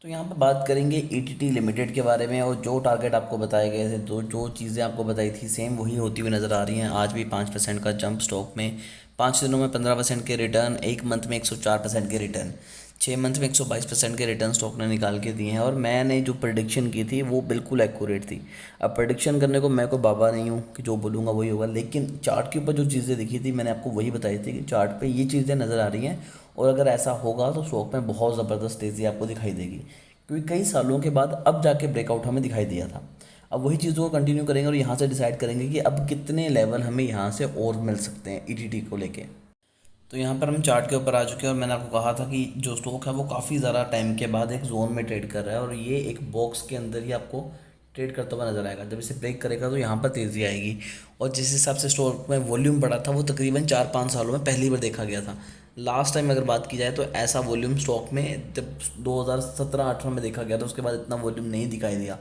तो यहाँ पर बात करेंगे ईटीटी लिमिटेड के बारे में, और जो टारगेट आपको बताए गए थे, तो जो चीज़ें आपको बताई थी सेम वही होती हुई नज़र आ रही हैं। आज भी 5% का जंप स्टॉक में, 5 दिनों में 15% के रिटर्न, एक मंथ में 104% के रिटर्न, 6 मंथ में 122% के रिटर्न स्टॉक ने निकाल के दिए हैं। और मैंने जो प्रडिक्शन की थी वो बिल्कुल एक्यूरेट थी। अब प्रडिक्शन करने को मैं कोई बाबा नहीं हूँ कि जो बोलूँगा वही होगा, लेकिन चार्ट के ऊपर जो चीज़ें दिखी थी मैंने आपको वही बताई थी कि चार्ट पे ये चीज़ें नज़र आ रही हैं, और अगर ऐसा होगा तो स्टॉक में बहुत ज़बरदस्त तेज़ी आपको दिखाई देगी, क्योंकि कई सालों के बाद अब जाके ब्रेकआउट हमें दिखाई दिया था। अब वही चीज़ों को कंटिन्यू करेंगे और यहाँ से डिसाइड करेंगे कि अब कितने लेवल हमें यहाँ से और मिल सकते हैं ईटीटी को लेके। तो यहाँ पर हम चार्ट के ऊपर आ चुके हैं, और मैंने आपको कहा था कि जो स्टॉक है वो काफ़ी ज़्यादा टाइम के बाद एक जोन में ट्रेड कर रहा है, और ये एक बॉक्स के अंदर ही आपको ट्रेड करता हुआ नजर आएगा। जब इसे ब्रेक करेगा तो यहाँ पर तेज़ी आएगी। और जिस हिसाब से स्टॉक में वॉल्यूम बढ़ा था वो तकरीबन 4-5 सालों में पहली बार देखा गया था। लास्ट टाइम अगर बात की जाए तो ऐसा वॉल्यूम स्टॉक में जब 2017-18 में देखा गया था, उसके बाद इतना वॉल्यूम नहीं दिखाई दिया।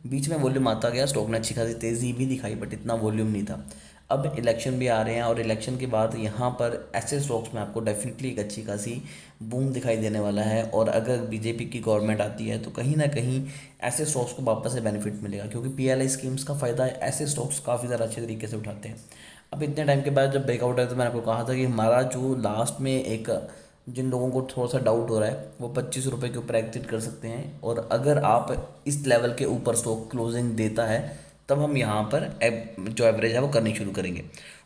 बीच में वॉल्यूम आता गया, स्टॉक ने अच्छी खासी तेज़ी भी दिखाई, बट इतना वॉल्यूम नहीं था। अब इलेक्शन भी आ रहे हैं, और इलेक्शन के बाद यहाँ पर ऐसे स्टॉक्स में आपको डेफिनेटली एक अच्छी खासी बूम दिखाई देने वाला है। और अगर बीजेपी की गवर्नमेंट आती है तो कहीं ना कहीं ऐसे स्टॉक्स को वापस से बेनिफिट मिलेगा, क्योंकि पीएलआई स्कीम्स का फ़ायदा ऐसे स्टॉक्स काफ़ी ज़्यादा अच्छे तरीके से उठाते हैं। अब इतने टाइम के बाद जब ब्रेकआउट है, तो मैंने आपको कहा था कि हमारा जो लास्ट में एक, जिन लोगों को थोड़ा सा डाउट हो रहा है वो 25 रुपये के ऊपर एग्जिट कर सकते हैं, और अगर आप इस लेवल के ऊपर स्टॉक क्लोजिंग देता है तब हम यहाँ पर जो एवरेज है वो करनी शुरू करेंगे।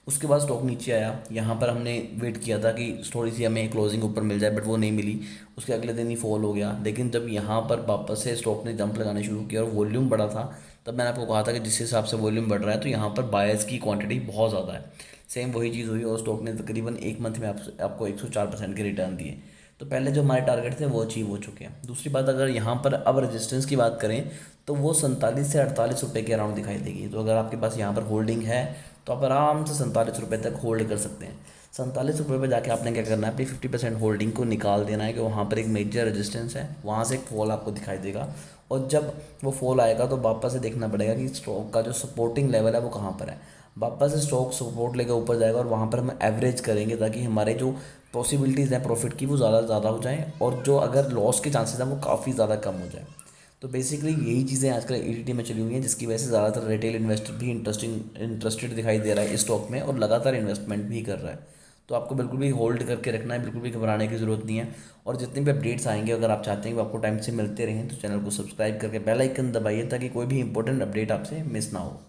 उसके बाद स्टॉक नीचे आया, यहाँ पर हमने वेट किया था कि थोड़ी सी हमें क्लोजिंग ऊपर मिल जाए, बट वो नहीं मिली। उसके अगले दिन ही फॉल हो गया। लेकिन जब यहाँ पर वापस से स्टॉक ने जंप लगाने शुरू किया और वॉल्यूम बढ़ा था, तब मैंने आपको कहा था कि जिस हिसाब से वॉल्यूम बढ़ रहा है तो यहाँ पर बायर्स की क्वांटिटी बहुत ज़्यादा है। सेम वही चीज़ हुई, और स्टॉक ने तकरीबन एक मंथ में आपको 104% के रिटर्न दिए। तो पहले जो हमारे टारगेट थे वो अचीव हो चुके हैं। दूसरी बात, अगर यहाँ पर अब रेजिस्टेंस की बात करें तो वो 47 से 48 रुपये के अराउंड दिखाई देगी। तो अगर आपके पास यहाँ पर होल्डिंग है तो आप आराम से 47 रुपये तक होल्ड कर सकते हैं। 47 रुपये पर जाके आपने क्या करना है, अपनी 50% होल्डिंग को निकाल देना है, कि वहाँ पर एक मेजर रेजिस्टेंस है, वहाँ से एक फॉल आपको दिखाई देगा। और जब वो फॉल आएगा तो वापस से देखना पड़ेगा कि स्टॉक का जो सपोर्टिंग लेवल है वो कहाँ पर है। वापस से स्टॉक सपोर्ट लेकर ऊपर जाएगा, और वहाँ पर हम एवरेज करेंगे ताकि हमारे जो पॉसिबिलिटीज़ हैं प्रॉफिट की वो ज़्यादा से ज़्यादा हो जाएँ, और जो अगर लॉस के चांसेस हैं वो काफ़ी ज़्यादा कम हो जाए। तो बेसिकली यही चीज़ें आजकल ईटीटी में चली हुई हैं, जिसकी वजह से ज़्यादातर रिटेल इन्वेस्टर भी इंटरेस्टेड दिखाई दे रहा है इस स्टॉक में, और लगातार इन्वेस्टमेंट भी कर रहा है। तो आपको बिल्कुल भी होल्ड करके रखना है, बिल्कुल भी घबराने की ज़रूरत नहीं है। और जितने भी अपडेट्स आएंगे, अगर आप चाहते हैं कि आपको टाइम से मिलते रहें, तो चैनल को सब्सक्राइब करके बेल आइकन दबाइए, ताकि कोई भी इंपॉर्टेंट अपडेट आपसे मिस ना हो।